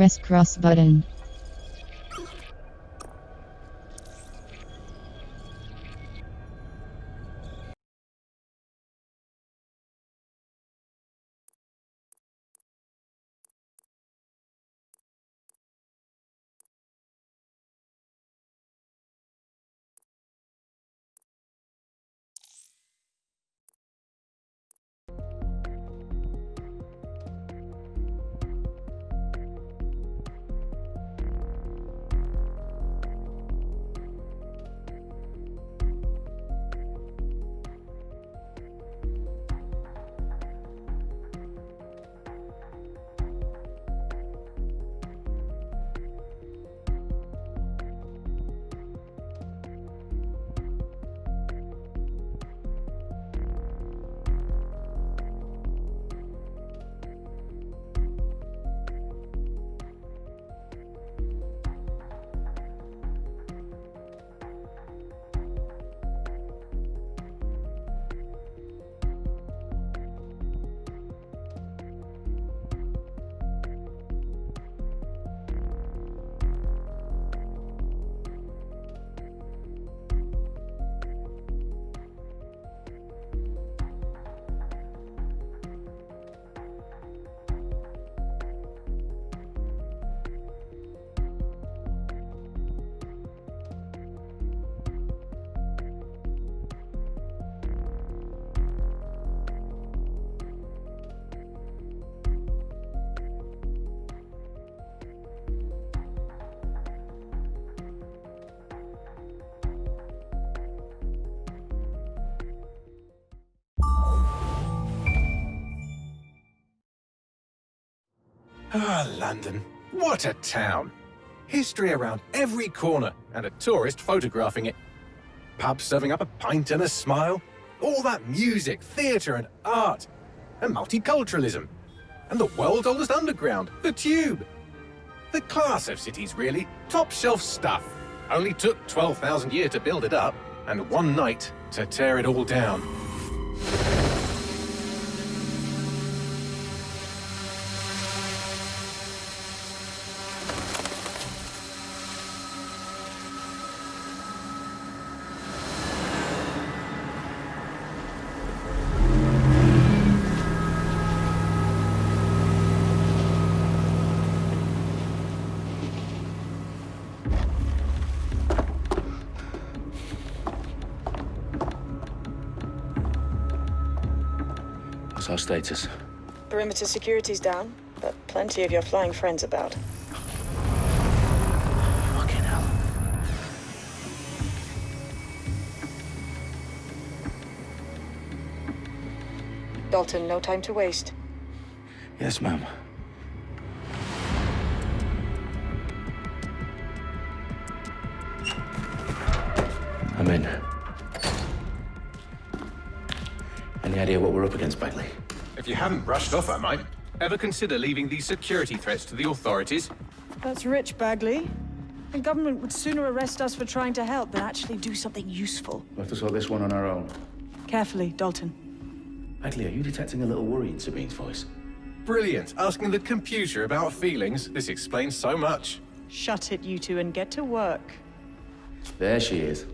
press cross button. Ah, London. What a town. History around every corner, and a tourist photographing it. Pubs serving up a pint and a smile. All that music, theatre and art. And multiculturalism. And the world's oldest underground, the Tube. The class of cities, really. Top shelf stuff. Only took 12,000 years to build it up, and one night to tear it all down. What's our status? Perimeter security's down, but plenty of your flying friends about. Fucking hell. Dalton, no time to waste. Yes, ma'am. I'm in. Any idea what we're up against, Bagley? If you hadn't brushed off, I might. Ever consider leaving these security threats to the authorities? That's rich, Bagley. The government would sooner arrest us for trying to help than actually do something useful. We'll have to sort this one on our own. Carefully, Dalton. Bagley, are you detecting a little worry in Sabine's voice? Brilliant. Asking the computer about feelings. This explains so much. Shut it, you two, and get to work. There she is.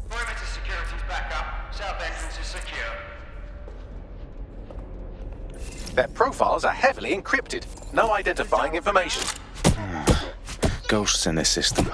Perimeter security's back up. South entrance is secure. Their profiles are heavily encrypted. No identifying information. Ghosts in this system.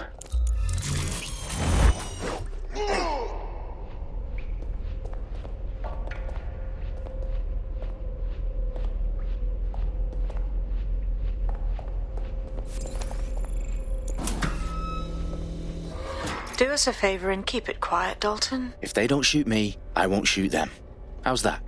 Do us a favor and keep it quiet, Dalton. If they don't shoot me, I won't shoot them. How's that?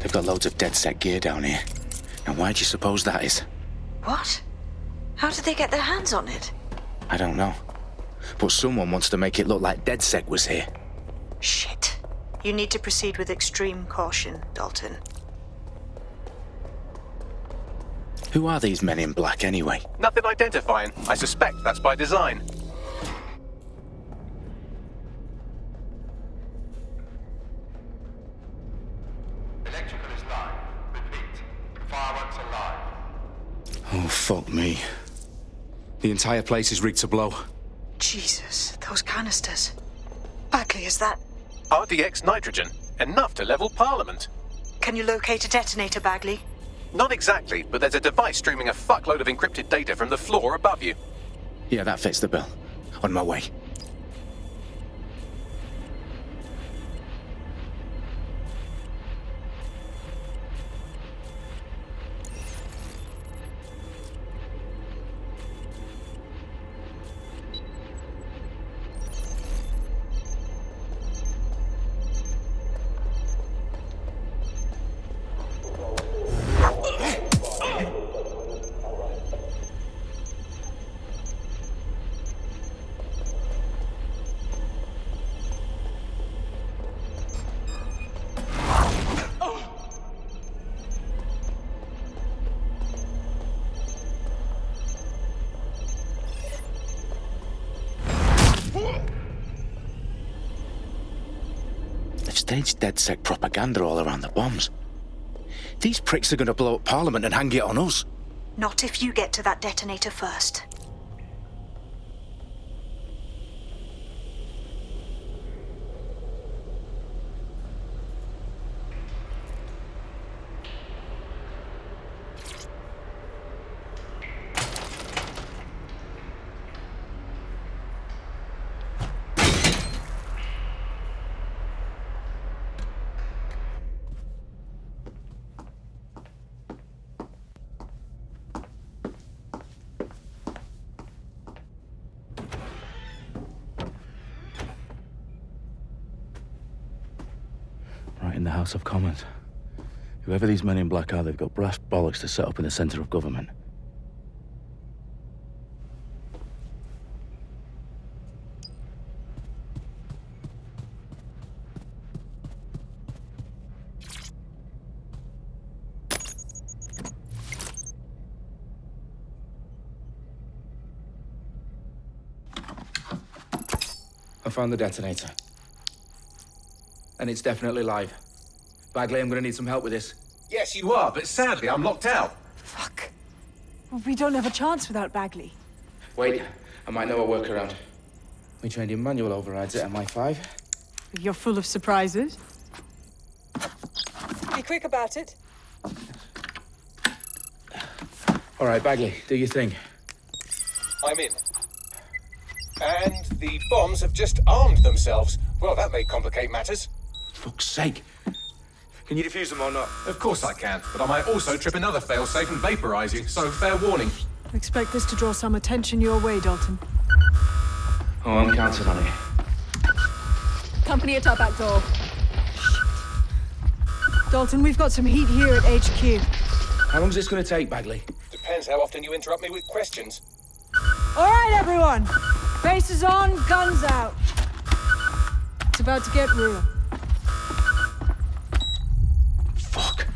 They've got loads of DedSec gear down here. And why do you suppose that is? What? How did they get their hands on it? I don't know. But someone wants to make it look like DedSec was here. Shit. You need to proceed with extreme caution, Dalton. Who are these men in black anyway? Nothing identifying. I suspect that's by design. Electrical is live. Repeat. Fireworks are live. Oh, fuck me. The entire place is rigged to blow. Jesus, those canisters. Bagley, is that... RDX nitrogen. Enough to level Parliament. Can you locate a detonator, Bagley? Not exactly, but there's a device streaming a fuckload of encrypted data from the floor above you. Yeah, that fits the bill. On my way. They've staged DedSec propaganda all around the bombs. These pricks are going to blow up Parliament and hang it on us. Not if you get to that detonator first. Right in the House of Commons. Whoever these men in black are, they've got brass bollocks to set up in the centre of government. I found the detonator. And it's definitely live. Bagley, I'm gonna need some help with this. Yes, you are, but sadly I'm locked out. Fuck. We don't have a chance without Bagley. Wait, I might know a workaround. We trained in manual overrides at MI5. You're full of surprises. Be quick about it. All right, Bagley, do your thing. I'm in. And the bombs have just armed themselves. Well, that may complicate matters. Fuck's sake. Can you defuse them or not? Of course I can, but I might also trip another failsafe and vaporize you, so fair warning. Expect this to draw some attention your way, Dalton. Oh, I'm counting on it. Company at our back door. Shit. Dalton, we've got some heat here at HQ. How long's this gonna take, Bagley? Depends how often you interrupt me with questions. All right, everyone. Faces on, guns out. It's about to get real. Fuck.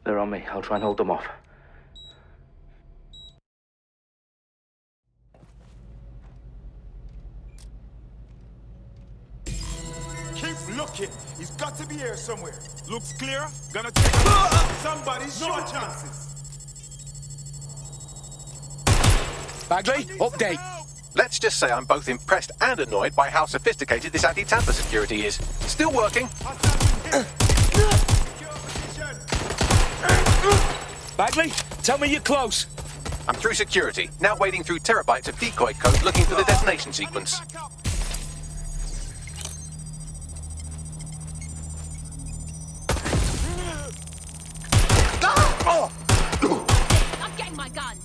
They're on me. I'll try and hold them off. Keep looking. He's got to be here somewhere. Looks clear. Gonna take somebody's no chances. Bagley, update. Let's just say I'm both impressed and annoyed by how sophisticated this anti-tamper security is. Still working. Bagley, tell me you're close. I'm through security, now wading through terabytes of decoy code looking for the detonation sequence. I'm getting my gun.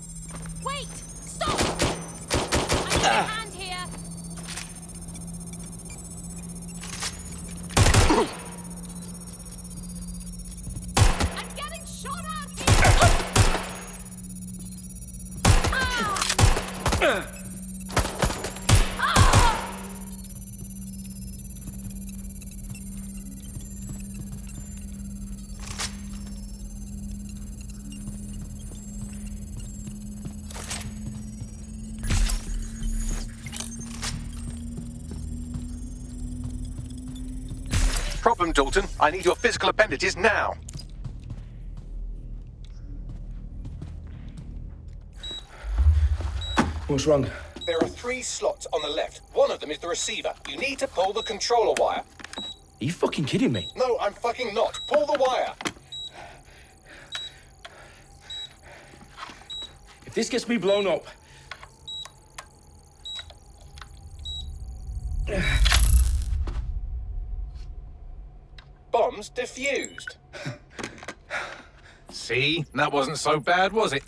them, Dalton. I need your physical appendages now. What's wrong? There are 3 slots on the left. One of them is the receiver. You need to pull the controller wire. Are you fucking kidding me? No, I'm fucking not. Pull the wire. If this gets me blown up... Bombs defused. See? That wasn't so bad, was it?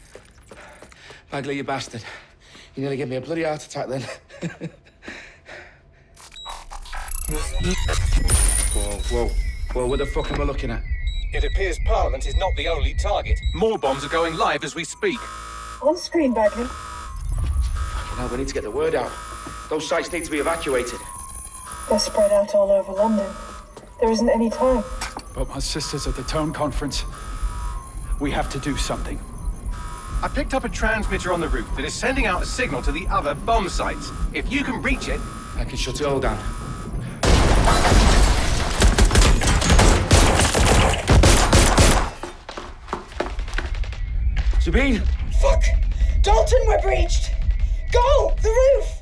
Bagley, you bastard. You nearly gave me a bloody heart attack then. Whoa, what the fuck am I looking at? It appears Parliament is not the only target. More bombs are going live as we speak. On screen, Bagley. Fucking hell, we need to get the word out. Those sites need to be evacuated. They're spread out all over London. There isn't any time. But my sister's at the town conference. We have to do something. I picked up a transmitter on the roof that is sending out a signal to the other bomb sites. If you can reach it... I can shut it all down. Sabine! Fuck! Dalton, we're breached! Go! The roof!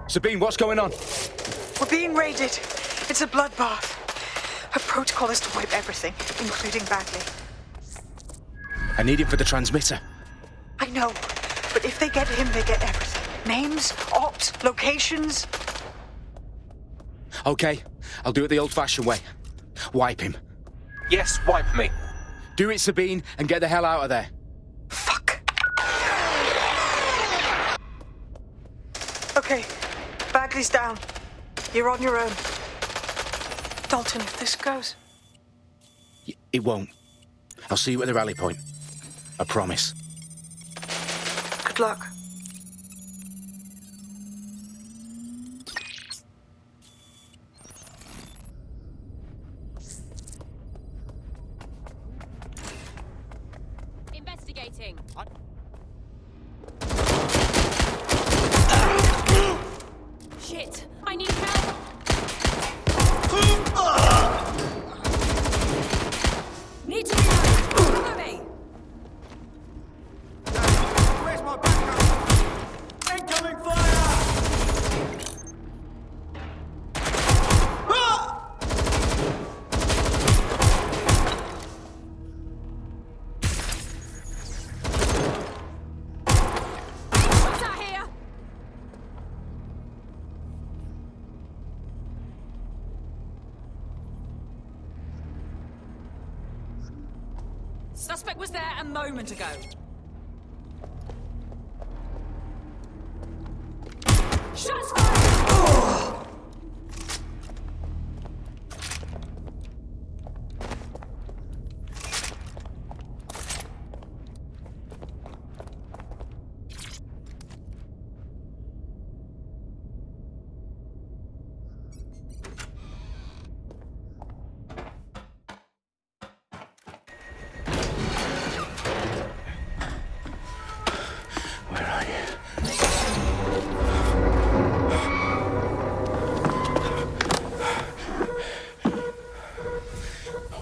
Sabine, what's going on? We're being raided. It's a bloodbath. Her protocol is to wipe everything, including Bagley. I need him for the transmitter. I know, but if they get him, they get everything. Names, ops, locations. Okay, I'll do it the old-fashioned way. Wipe him. Yes, wipe me. Do it, Sabine, and get the hell out of there. Fuck. Okay, Bagley's down. You're on your own. Dalton, if this goes... It won't. I'll see you at the rally point. I promise. Good luck. Investigating. Shit! I need help! Need to reload! Cover me! Where's my backup? Incoming fire! What's out here? Suspect was there a moment ago. Shots fired! Where are you?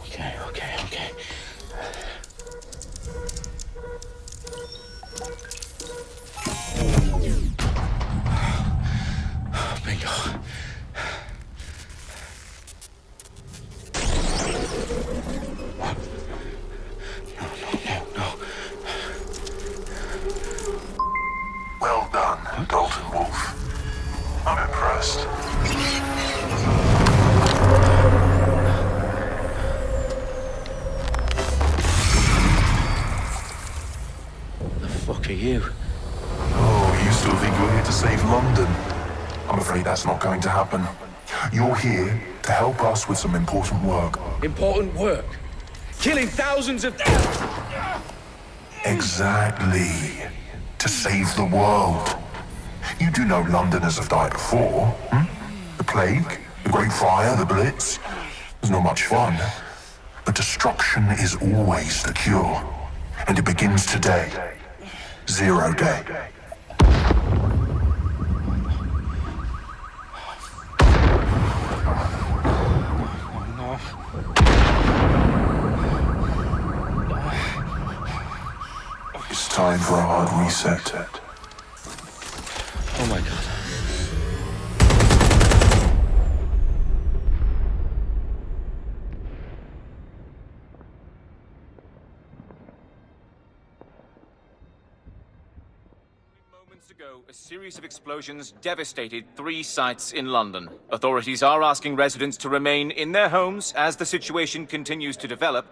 Okay. Bingo. No. Well done, Dalton Wolf. I'm impressed. The fuck are you? Oh, you still think you're here to save London? I'm afraid that's not going to happen. You're here to help us with some important work. Important work. Killing thousands of... Exactly. To save the world. You do know Londoners have died before, hmm? The plague, the Great Fire, the Blitz. It's not much fun. But destruction is always the cure. And it begins today. 0 day. It's time for a hard reset. Oh my god. Moments ago, a series of explosions devastated 3 sites in London. Authorities are asking residents to remain in their homes as the situation continues to develop.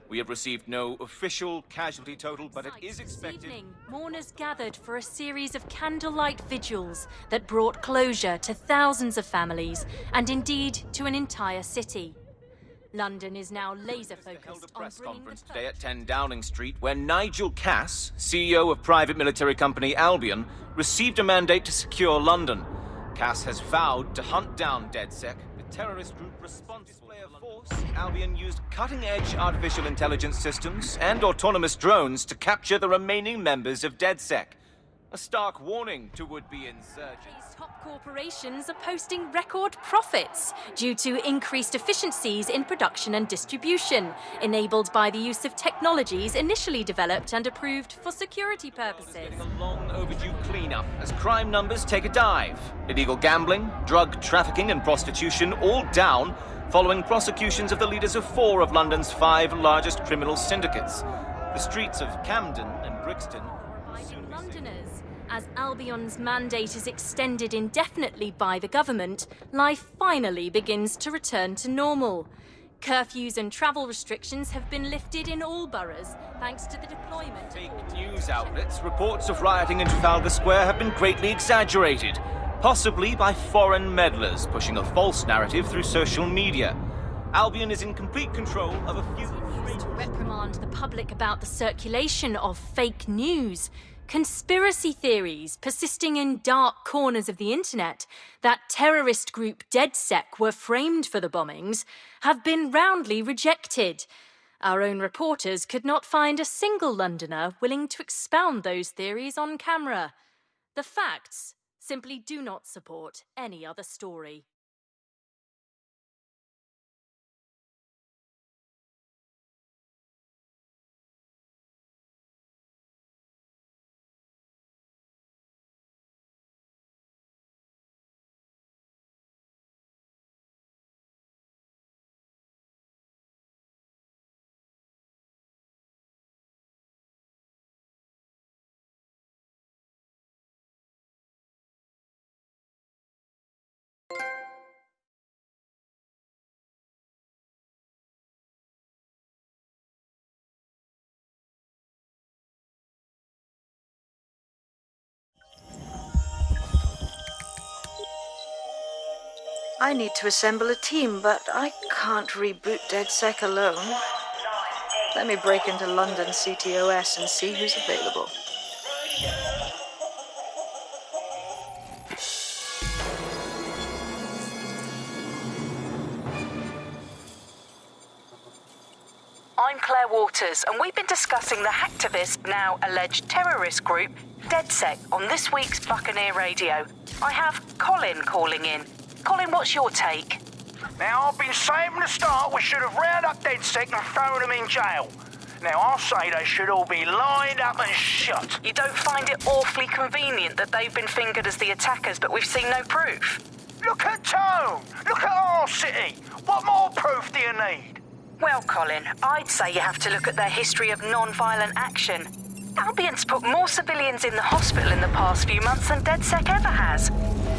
We have received no official casualty total, but it is expected... This evening, mourners gathered for a series of candlelight vigils that brought closure to thousands of families, and indeed to an entire city. London is now laser-focused held a on press bringing conference the... today at 10 Downing Street, where Nigel Cass, CEO of private military company Albion, received a mandate to secure London. Cass has vowed to hunt down DedSec, the terrorist group responsible for of force. Albion used cutting-edge artificial intelligence systems and autonomous drones to capture the remaining members of DedSec. A stark warning to would-be insurgents. These top corporations are posting record profits due to increased efficiencies in production and distribution, enabled by the use of technologies initially developed and approved for security purposes. Getting a long overdue cleanup as crime numbers take a dive. Illegal gambling, drug trafficking and prostitution all down following prosecutions of the leaders of 4 of London's 5 largest criminal syndicates. The streets of Camden and Brixton Abiding Londoners. As Albion's mandate is extended indefinitely by the government, life finally begins to return to normal. Curfews and travel restrictions have been lifted in all boroughs, thanks to the deployment... Fake news outlets, reports of rioting in Trafalgar Square have been greatly exaggerated, possibly by foreign meddlers pushing a false narrative through social media. Albion is in complete control of a few... to reprimand the public about the circulation of fake news, conspiracy theories persisting in dark corners of the internet that terrorist group DedSec were framed for the bombings have been roundly rejected. Our own reporters could not find a single Londoner willing to expound those theories on camera. The facts simply do not support any other story. I need to assemble a team, but I can't reboot DedSec alone. Let me break into London CTOS and see who's available. I'm Claire Waters, and we've been discussing the hacktivist, now alleged terrorist group, DedSec, on this week's Buccaneer Radio. I have Colin calling in. Colin, what's your take? Now, I've been saying from the start we should have rounded up DedSec and thrown them in jail. Now, I'll say they should all be lined up and shot. You don't find it awfully convenient that they've been fingered as the attackers, but we've seen no proof? Look at Tone! Look at our city! What more proof do you need? Well, Colin, I'd say you have to look at their history of non-violent action. Albion's put more civilians in the hospital in the past few months than DedSec ever has.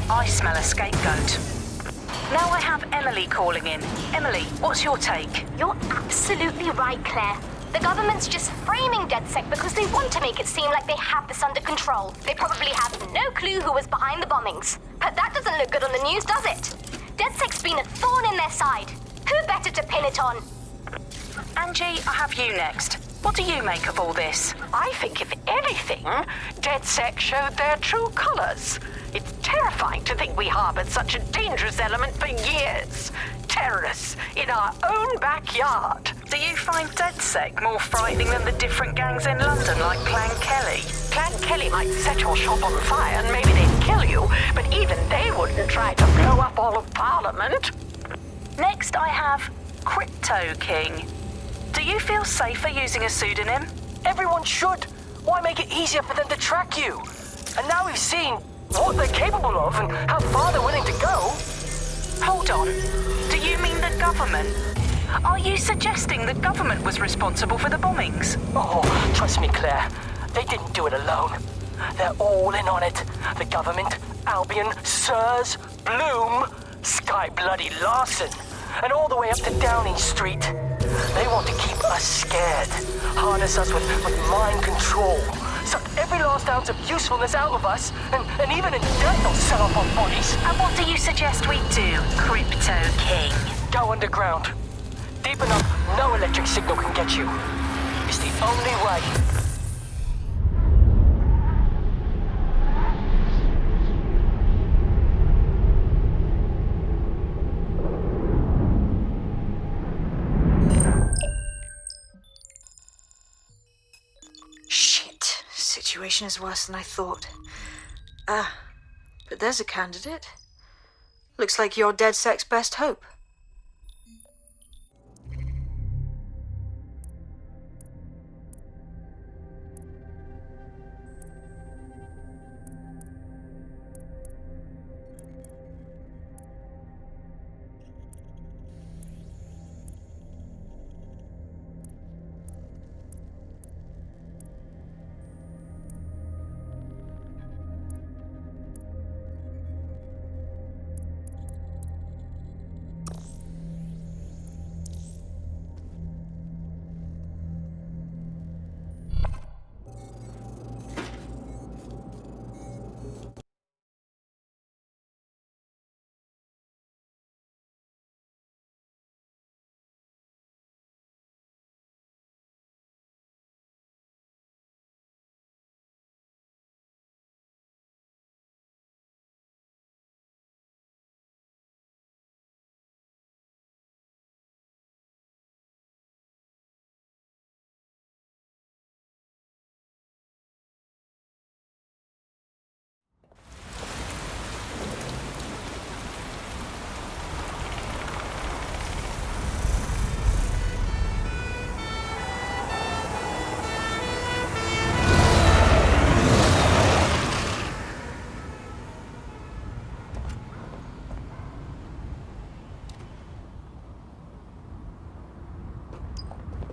I smell a scapegoat. Now I have Emily calling in. Emily, what's your take? You're absolutely right, Claire. The government's just framing DedSec because they want to make it seem like they have this under control. They probably have no clue who was behind the bombings. But that doesn't look good on the news, does it? DedSec's been a thorn in their side. Who better to pin it on? Angie, I have you next. What do you make of all this? I think, if anything, DedSec showed their true colours. It's terrifying to think we harboured such a dangerous element for years. Terrorists in our own backyard. Do you find DedSec more frightening than the different gangs in London, like Clan Kelly? Clan Kelly might set your shop on fire and maybe they'd kill you, but even they wouldn't try to blow up all of Parliament. Next, I have Crypto King. Do you feel safer using a pseudonym? Everyone should. Why make it easier for them to track you? And now we've seen what they're capable of and how far they're willing to go. Hold on. Do you mean the government? Are you suggesting the government was responsible for the bombings? Oh, trust me, Claire. They didn't do it alone. They're all in on it. The government, Albion, Sirs, Bloom, Sky Bloody Larson, and all the way up to Downing Street. They want to keep us scared, harness us with mind control, suck every last ounce of usefulness out of us, and even in death they'll sell off our bodies. And what do you suggest we do, Crypto King? Go underground. Deep enough, no electric signal can get you. It's the only way. Shit. Situation is worse than I thought. But there's a candidate. Looks like you're DedSec's best hope.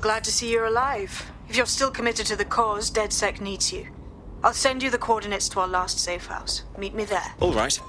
Glad to see you're alive. If you're still committed to the cause, DedSec needs you. I'll send you the coordinates to our last safe house. Meet me there. All right.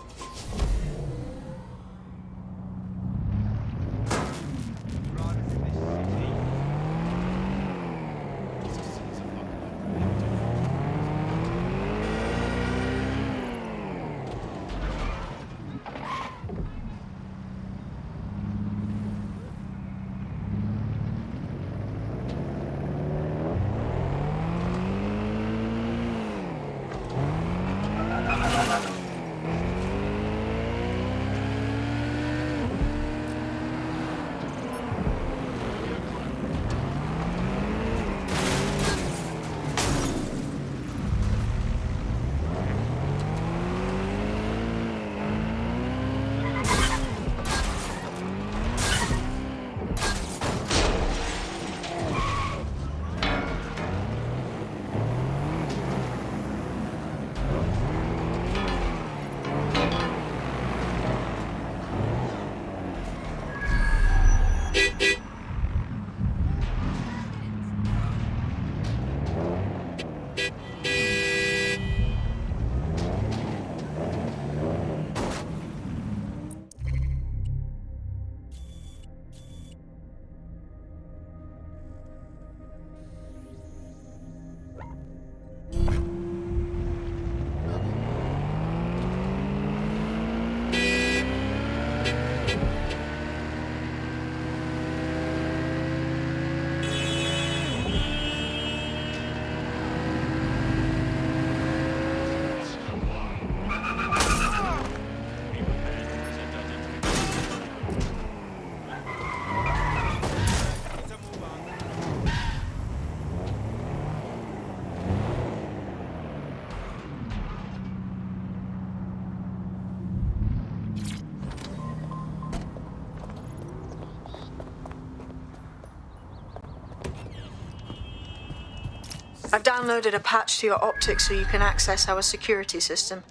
I've downloaded a patch to your optics so you can access our security system.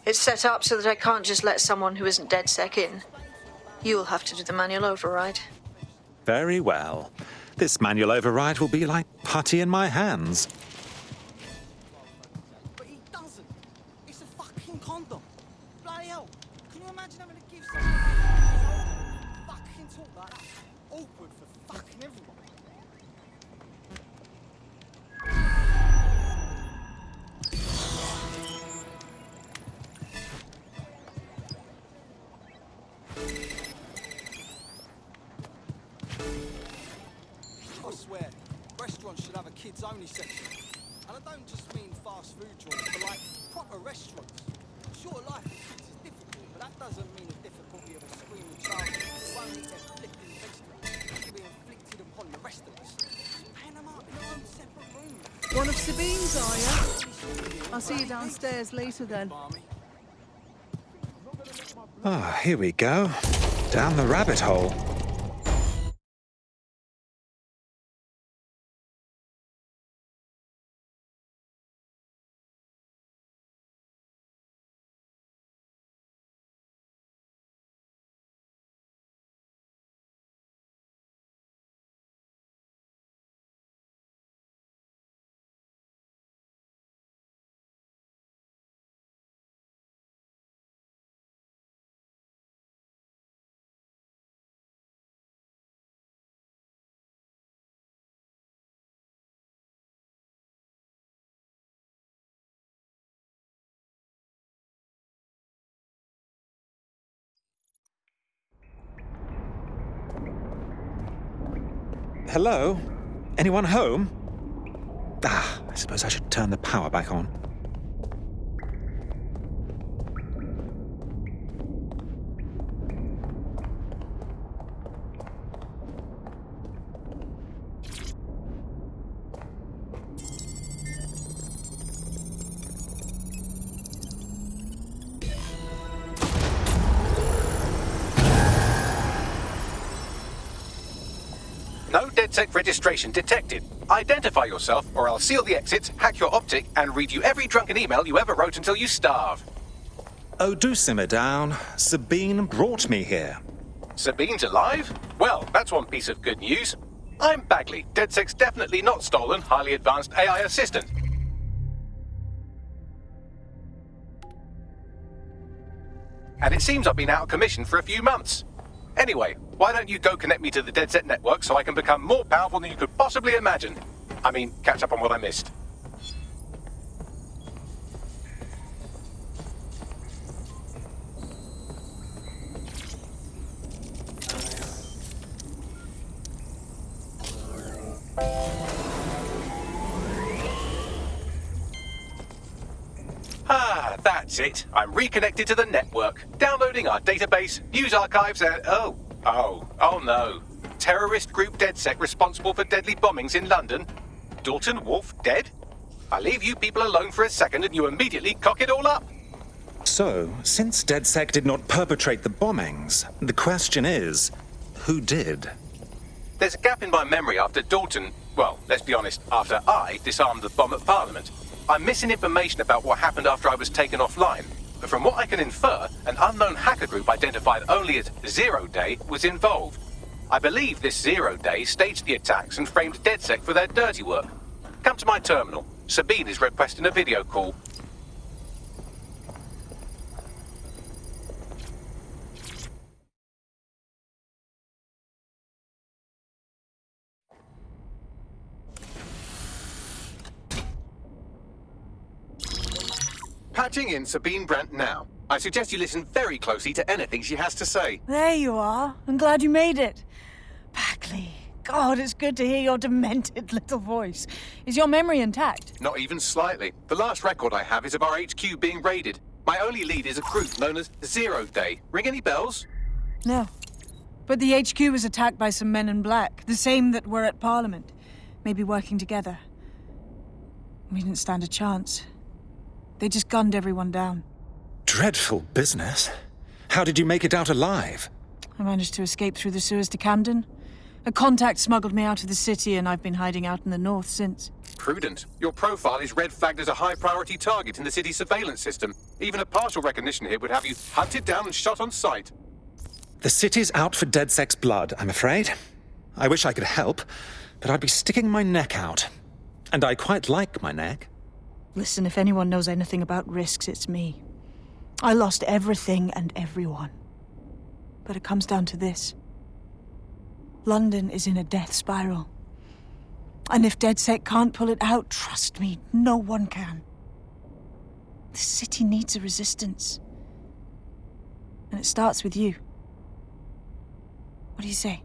It's set up so that I can't just let someone who isn't DedSec in. You'll have to do the manual override. Very well. This manual override will be like putty in my hands. But he doesn't. It's a fucking condom. Bloody hell. Can you imagine having to give someone fucking talk like that? Awkward for fucking everyone. I swear, restaurants should have a kids-only section. And I don't just mean fast food joints, but like proper restaurants. Sure, life with kids is difficult, but that doesn't mean the difficulty of a screaming child who won't eat their flipping vegetables to be inflicted upon the rest of us. Just pan them up in their own separate room. One of Sabine's, are you? I'll see you downstairs later then. Ah, here we go. Down the rabbit hole. Hello? Anyone home? Ah, I suppose I should turn the power back on. No DedSec registration detected. Identify yourself, or I'll seal the exits, hack your optic, and read you every drunken email you ever wrote until you starve. Oh, do simmer down. Sabine brought me here. Sabine's alive? Well, that's one piece of good news. I'm Bagley, DedSec's definitely not stolen, highly advanced AI assistant. And it seems I've been out of commission for a few months. Anyway, why don't you go connect me to the DedSec network so I can become more powerful than you could possibly imagine? I mean, catch up on what I missed. Ah, that's it. I'm reconnected to the network, downloading our database, news archives, and oh no. Terrorist group DedSec responsible for deadly bombings in London. Dalton Wolfe dead? I leave you people alone for a second and you immediately cock it all up. So, since DedSec did not perpetrate the bombings, the question is, who did? There's a gap in my memory after Dalton, well, let's be honest, after I disarmed the bomb at Parliament. I'm missing information about what happened after I was taken offline. But from what I can infer, an unknown hacker group identified only as Zero Day was involved. I believe this Zero Day staged the attacks and framed DedSec for their dirty work. Come to my terminal. Sabine is requesting a video call. Patching in Sabine Brandt now. I suggest you listen very closely to anything she has to say. There you are. I'm glad you made it. Bagley. God, it's good to hear your demented little voice. Is your memory intact? Not even slightly. The last record I have is of our HQ being raided. My only lead is a group known as Zero Day. Ring any bells? No. But the HQ was attacked by some men in black, the same that were at Parliament. Maybe working together. We didn't stand a chance. They just gunned everyone down. Dreadful business. How did you make it out alive? I managed to escape through the sewers to Camden. A contact smuggled me out of the city and I've been hiding out in the north since. Prudent. Your profile is red flagged as a high-priority target in the city's surveillance system. Even a partial recognition here would have you hunted down and shot on sight. The city's out for DedSec's blood, I'm afraid. I wish I could help, but I'd be sticking my neck out. And I quite like my neck. Listen, if anyone knows anything about risks, it's me. I lost everything and everyone. But it comes down to this. London is in a death spiral. And if DedSec can't pull it out, trust me, no one can. The city needs a resistance. And it starts with you. What do you say?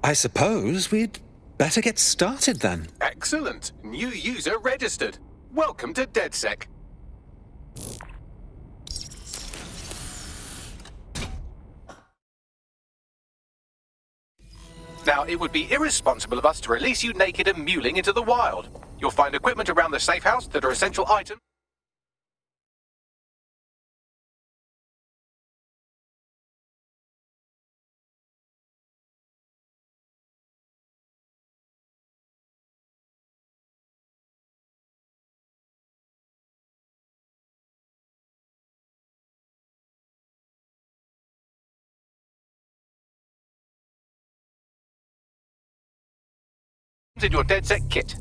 I suppose we'd better get started then. Excellent. New user registered. Welcome to DedSec. Now, it would be irresponsible of us to release you naked and mewling into the wild. You'll find equipment around the safe house that are essential items. In your DedSec kit.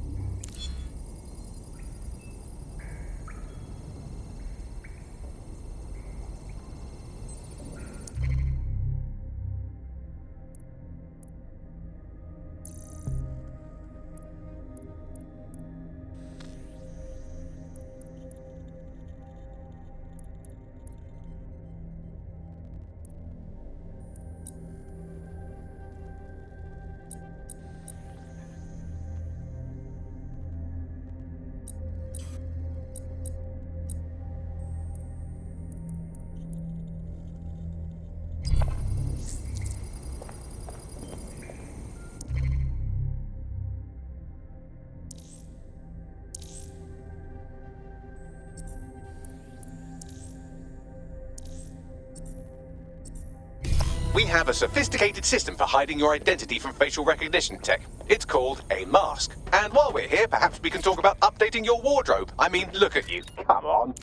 We have a sophisticated system for hiding your identity from facial recognition tech. It's called a mask. And while we're here, perhaps we can talk about updating your wardrobe. I mean, look at you. Come on.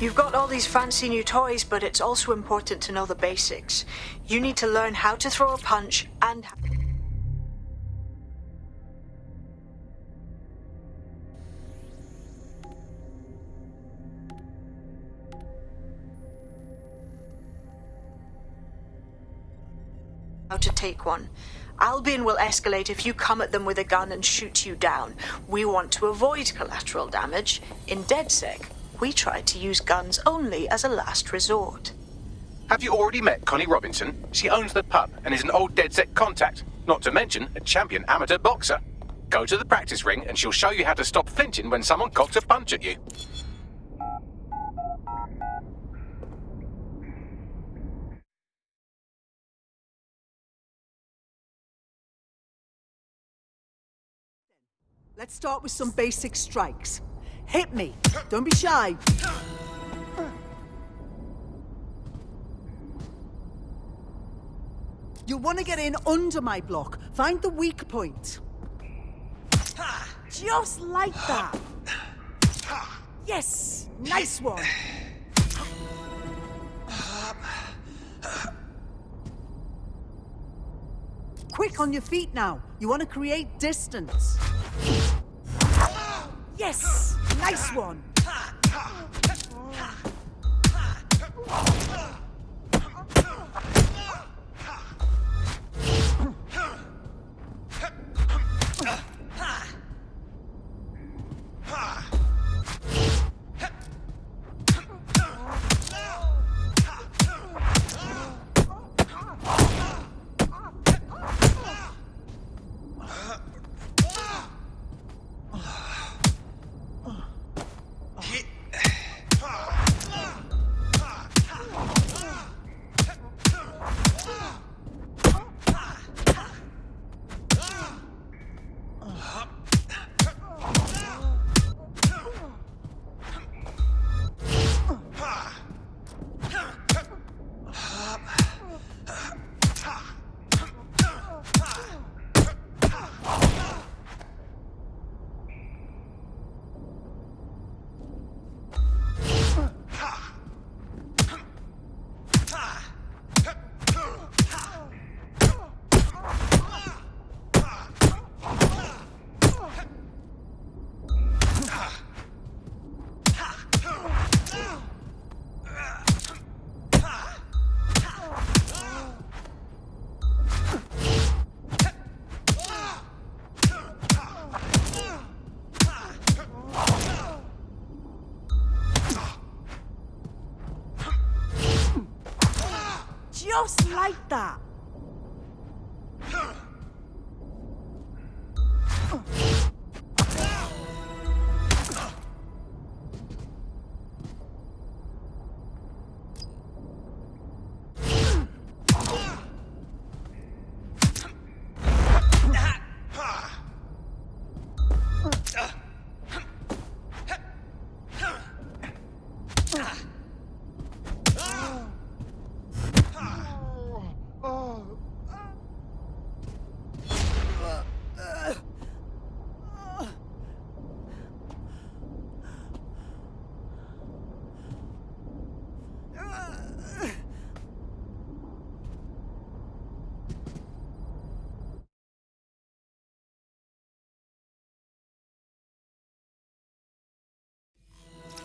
You've got all these fancy new toys, but it's also important to know the basics. You need to learn how to throw a punch and how to take one. Albion will escalate if you come at them with a gun and shoot you down. We want to avoid collateral damage. In DedSec, we try to use guns only as a last resort. Have you already met Connie Robinson? She owns the pub and is an old DedSec contact, not to mention a champion amateur boxer. Go to the practice ring and she'll show you how to stop flinching when someone cocks a punch at you. Let's start with some basic strikes. Hit me. Don't be shy. You'll want to get in under my block. Find the weak point. Just like that. Yes! Nice one. back on your feet now. You want to create distance. Yes! Nice one! Just like that.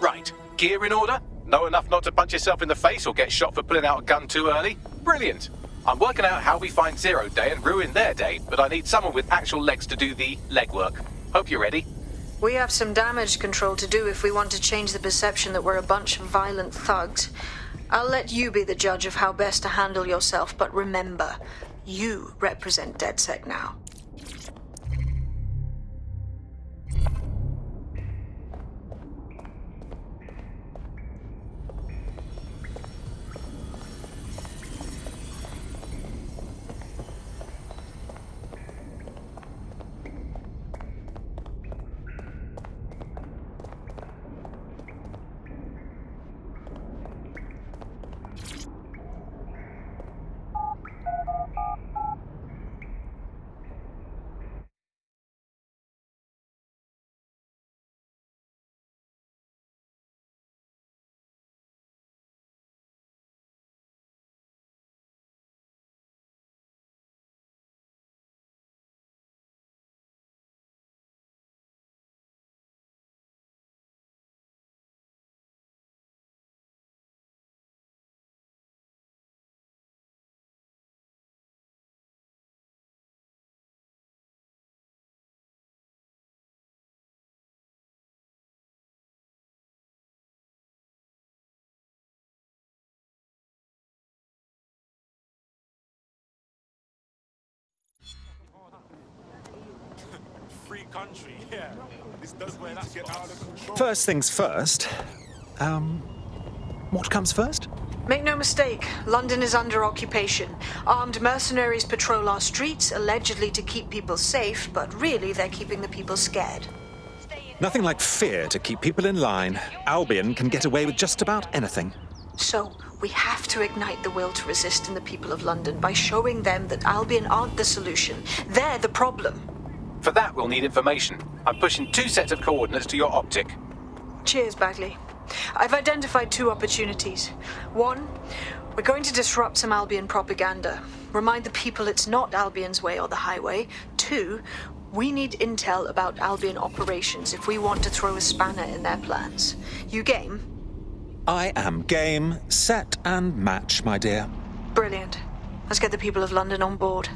Right. Gear in order? Know enough not to punch yourself in the face or get shot for pulling out a gun too early? Brilliant. I'm working out how we find Zero Day and ruin their day, but I need someone with actual legs to do the legwork. Hope you're ready. We have some damage control to do if we want to change the perception that we're a bunch of violent thugs. I'll let you be the judge of how best to handle yourself, but remember, you represent DedSec now. Free country, yeah. This does where that's get out of control. First things first. What comes first? Make no mistake, London is under occupation. Armed mercenaries patrol our streets, allegedly to keep people safe, but really they're keeping the people scared. Nothing like fear to keep people in line. Albion can get away with just about anything. So, we have to ignite the will to resist in the people of London by showing them that Albion aren't the solution. They're the problem. For that, we'll need information. I'm pushing 2 sets of coordinates to your optic. Cheers, Bagley. I've identified 2 opportunities. One, We're going to disrupt some Albion propaganda. Remind the people it's not Albion's way or the highway. 2, we need intel about Albion operations if we want to throw a spanner in their plans. You game? I am game, set and match, my dear. Brilliant. Let's get the people of London on board.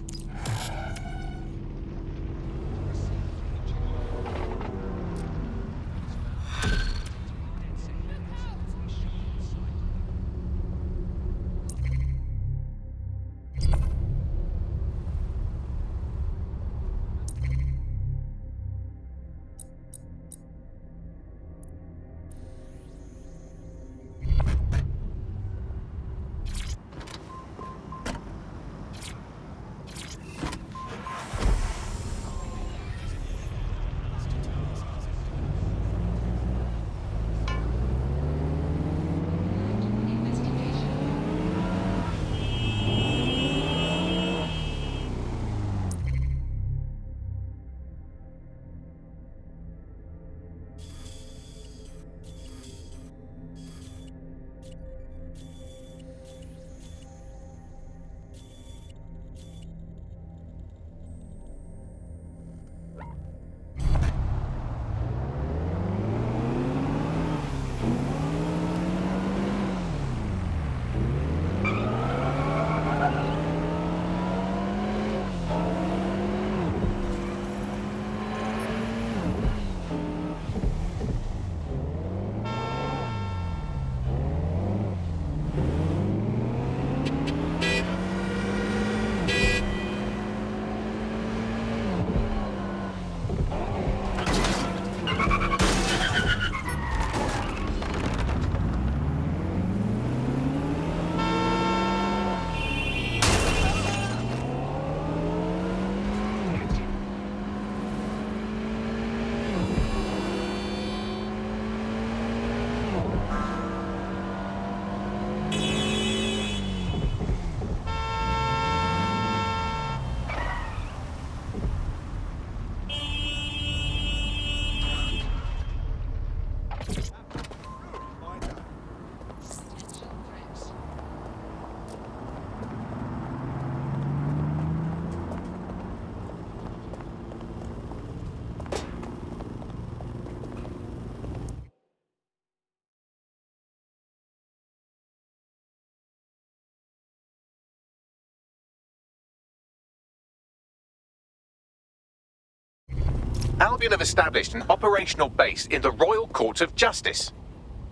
Albion have established an operational base in the Royal Court of Justice.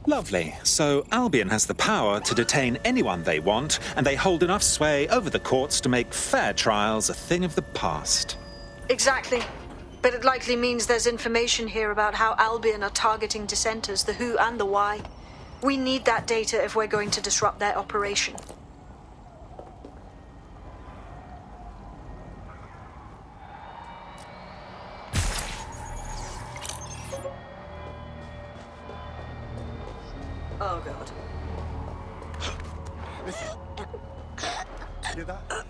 Lovely. So Albion has the power to detain anyone they want, and they hold enough sway over the courts to make fair trials a thing of the past. Exactly. But it likely means there's information here about how Albion are targeting dissenters, the who and the why. We need that data if we're going to disrupt their operation. Oh, God. Listen. Hear that?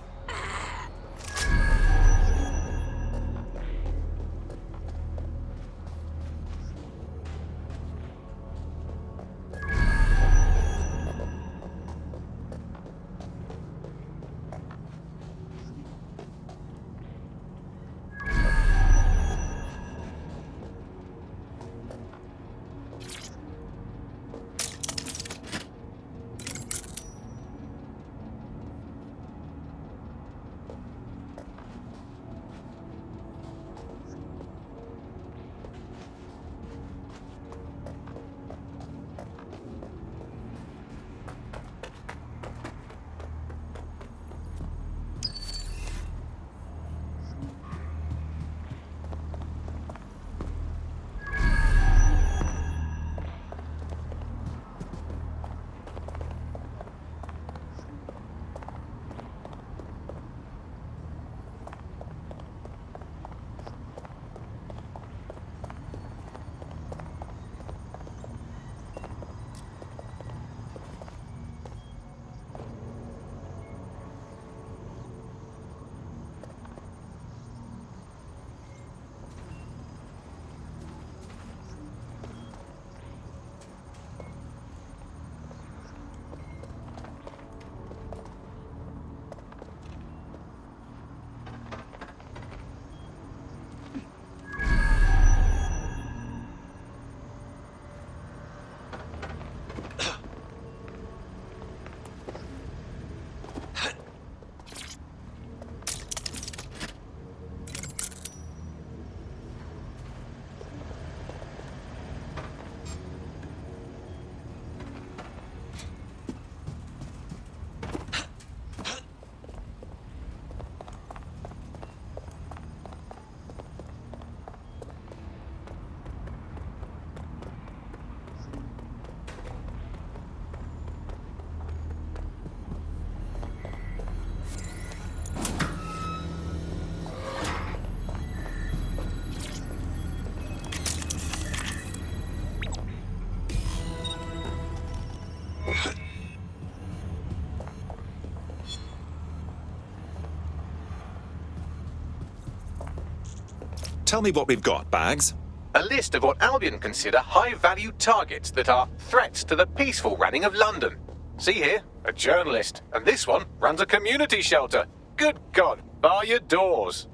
Tell me what we've got, Bags. A list of what Albion consider high-value targets that are threats to the peaceful running of London. See here, a journalist, and this one runs a community shelter. Good God, bar your doors.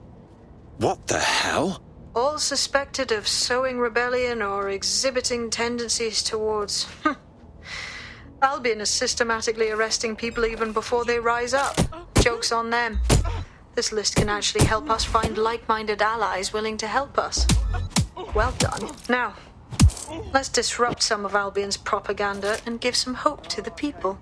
What the hell? All suspected of sowing rebellion or exhibiting tendencies towards... Albion is systematically arresting people even before they rise up. Joke's on them. This list can actually help us find like-minded allies willing to help us. Well done. Now, let's disrupt some of Albion's propaganda and give some hope to the people.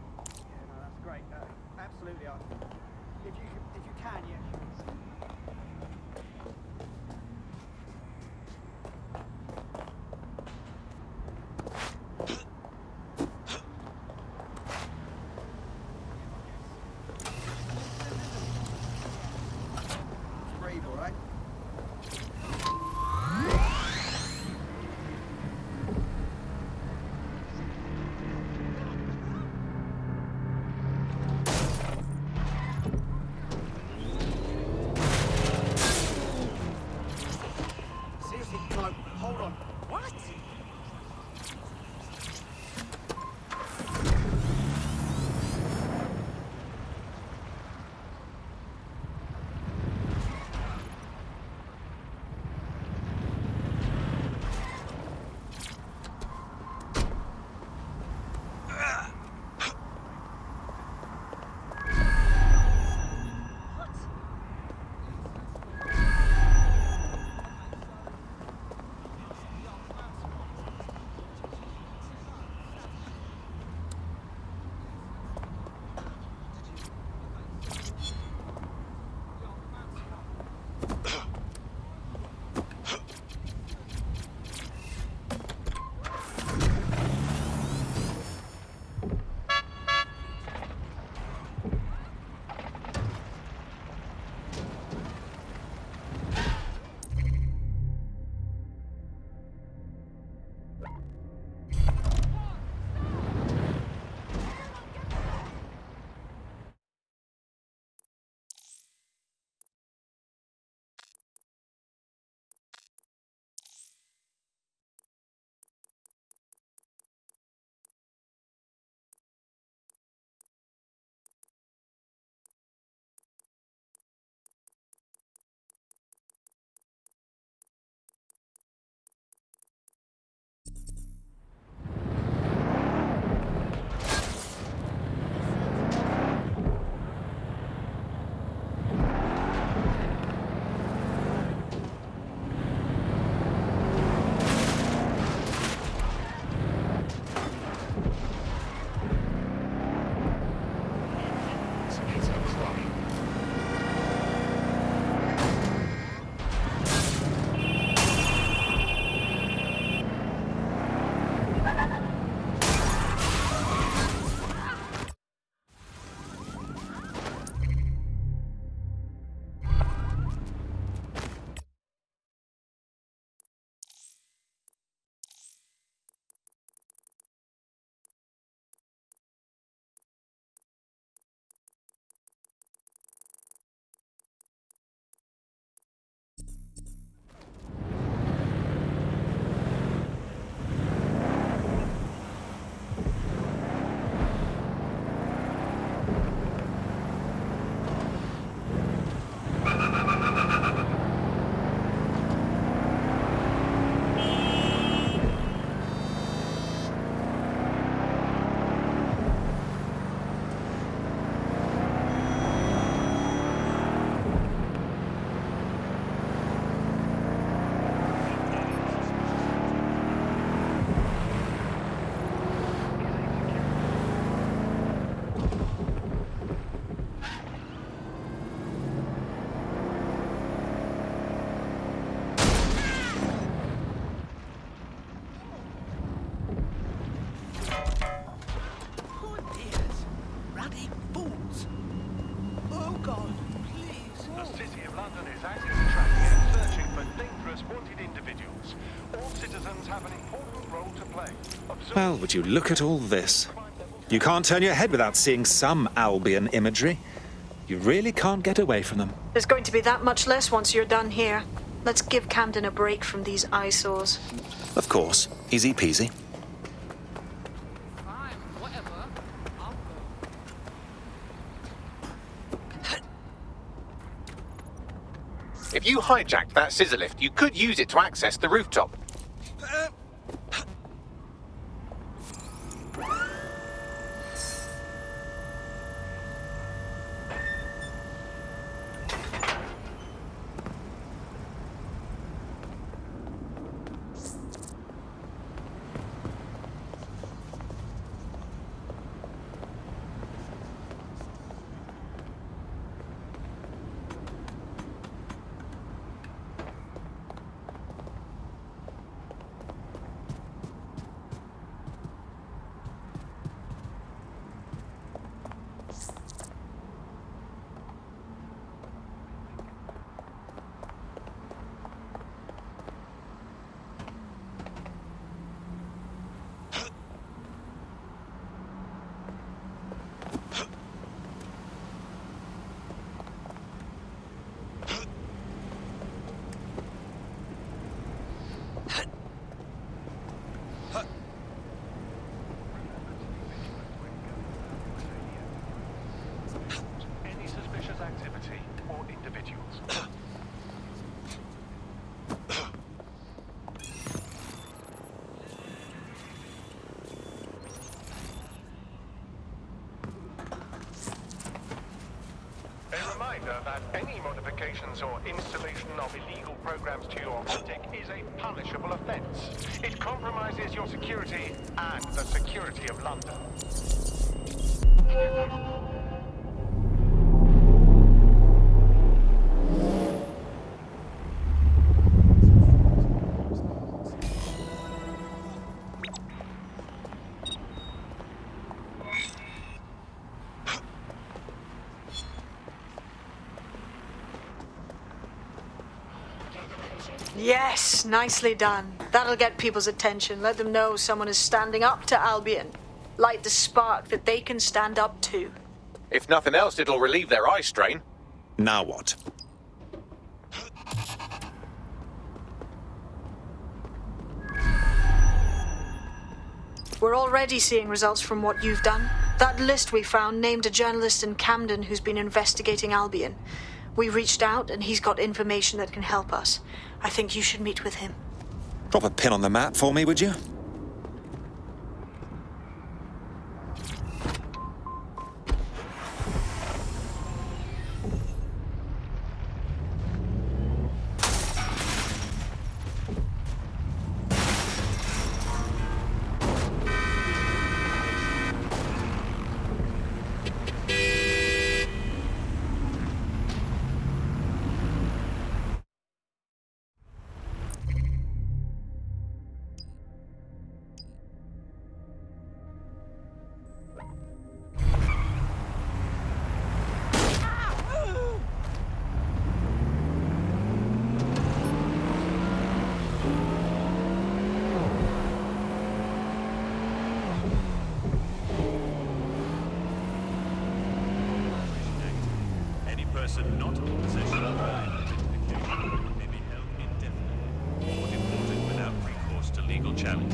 Well, would you look at all this? You can't turn your head without seeing some Albion imagery. You really can't get away from them. There's going to be that much less once you're done here. Let's give Camden a break from these eyesores. Of course. Easy peasy. If you hijacked that scissor lift, you could use it to access the rooftop. That any modifications or installation of illegal programs to your optic is a punishable offense. It compromises your security and the security of London. Yes, nicely done. That'll get people's attention. Let them know someone is standing up to Albion. Light the spark that they can stand up to. If nothing else, it'll relieve their eye strain. Now what? We're already seeing results from what you've done. That list we found named a journalist in Camden who's been investigating Albion. We reached out and he's got information that can help us. I think you should meet with him. Drop a pin on the map for me, would you? Person not in possession of identification may be held indefinitely or deported without recourse to legal challenge.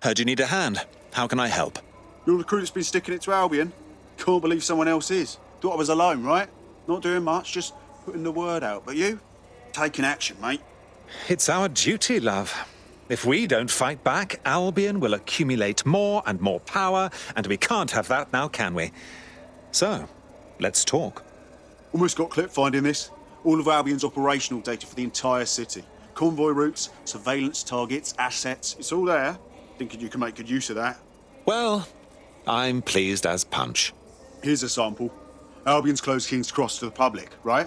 Heard you need a hand. How can I help? You're the crew that's been sticking it to Albion? Can't believe someone else is. Thought I was alone, right? Not doing much, just putting the word out. But you? Taking action, mate. It's our duty, love. If we don't fight back, Albion will accumulate more and more power, and we can't have that now, can we? So, let's talk. Almost got clip finding this. All of Albion's operational data for the entire city. Convoy routes, surveillance targets, assets. It's all there. Thinking you can make good use of that. Well, I'm pleased as punch. Here's a sample. Albion's closed King's Cross to the public, right?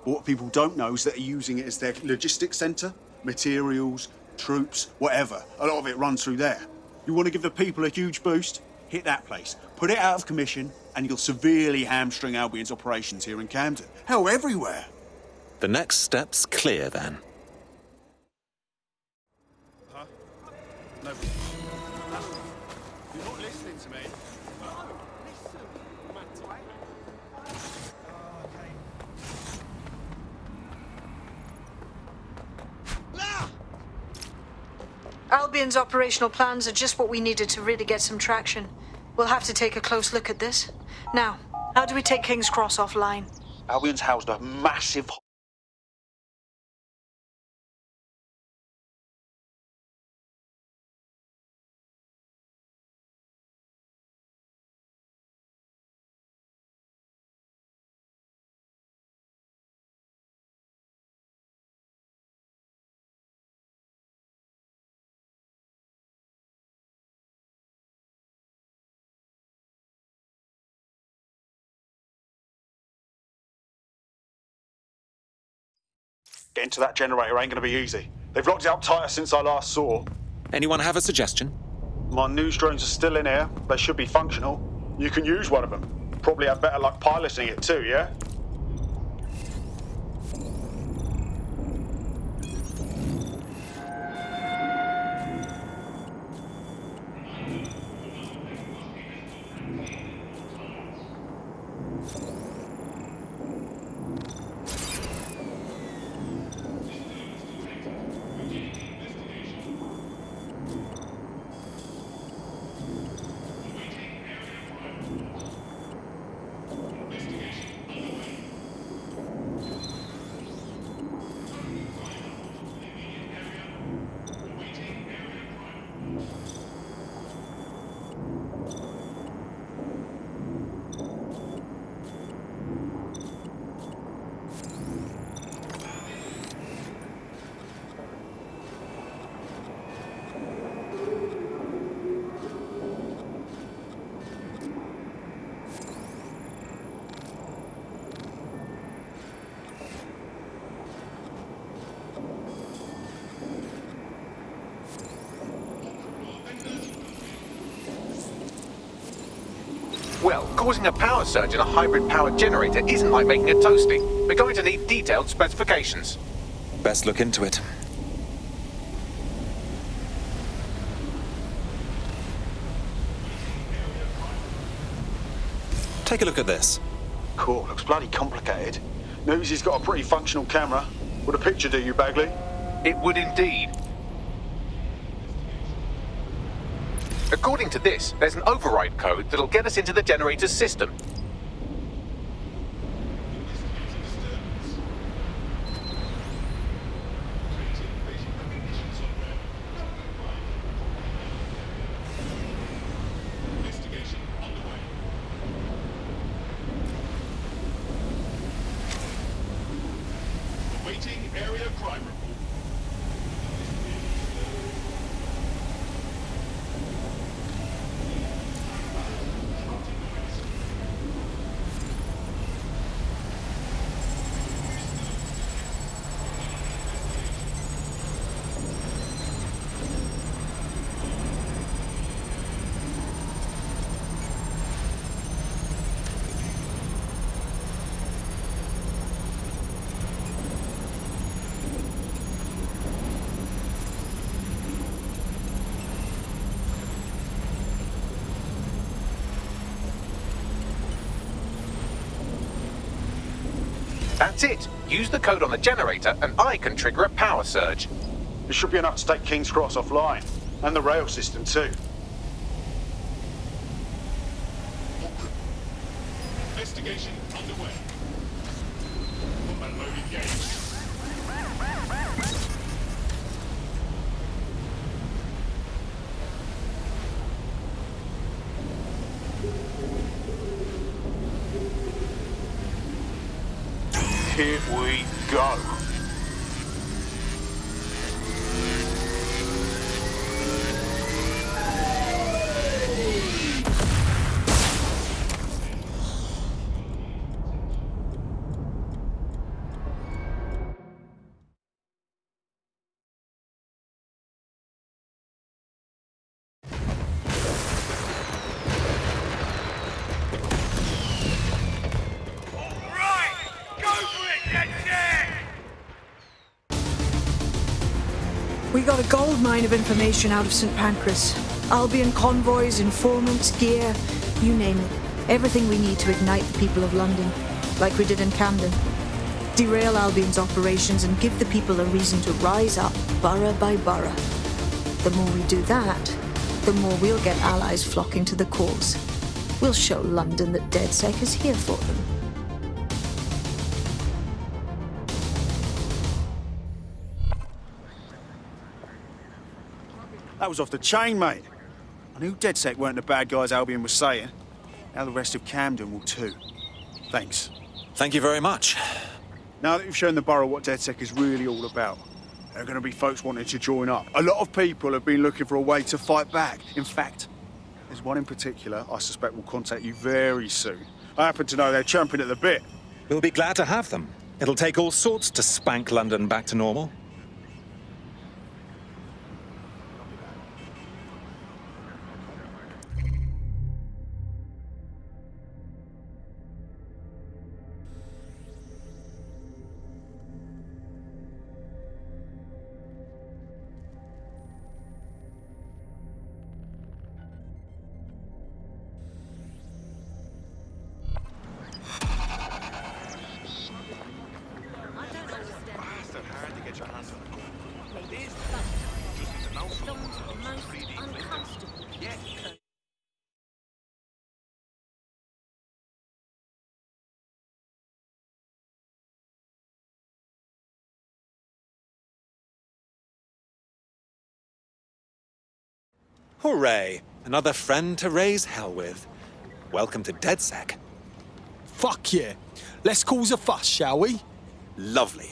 But what people don't know is that they're using it as their logistics centre. Materials, troops, whatever. A lot of it runs through there. You want to give the people a huge boost? Hit that place. Put it out of commission, and you'll severely hamstring Albion's operations here in Camden. Hell, everywhere. The next step's clear, then. Huh? No. You're not listening to me. No, listen. Albion's operational plans are just what we needed to really get some traction. We'll have to take a close look at this. Now, how do we take King's Cross offline? Albion's housed a massive... Getting to that generator ain't gonna be easy. They've locked it up tighter since I last saw. Anyone have a suggestion? My news drones are still in here. They should be functional. You can use one of them. Probably have better luck piloting it too, yeah? Well, causing a power surge in a hybrid-powered generator isn't like making a toasty. We're going to need detailed specifications. Best look into it. Take a look at this. Cool, looks bloody complicated. News he's got a pretty functional camera. Would a picture do you, Bagley? It would indeed. According to this, there's an override code that'll get us into the generator's system. Awaiting area crime report. That's it. Use the code on the generator and I can trigger a power surge. It should be enough to take King's Cross offline. And the rail system too. Investigation underway. Unload engaged. Here we go. We got a gold mine of information out of St. Pancras. Albion convoys, informants, gear, you name it. Everything we need to ignite the people of London, like we did in Camden. Derail Albion's operations and give the people a reason to rise up, borough by borough. The more we do that, the more we'll get allies flocking to the cause. We'll show London that DedSec is here for them. That was off the chain, mate. I knew DedSec weren't the bad guys Albion was saying. Now the rest of Camden will too. Thanks. Thank you very much. Now that you've shown the borough what DedSec is really all about, there are going to be folks wanting to join up. A lot of people have been looking for a way to fight back. In fact, there's one in particular I suspect will contact you very soon. I happen to know they're champing at the bit. We'll be glad to have them. It'll take all sorts to spank London back to normal. Hooray! Another friend to raise hell with. Welcome to DedSec. Fuck yeah. Let's cause a fuss, shall we? Lovely.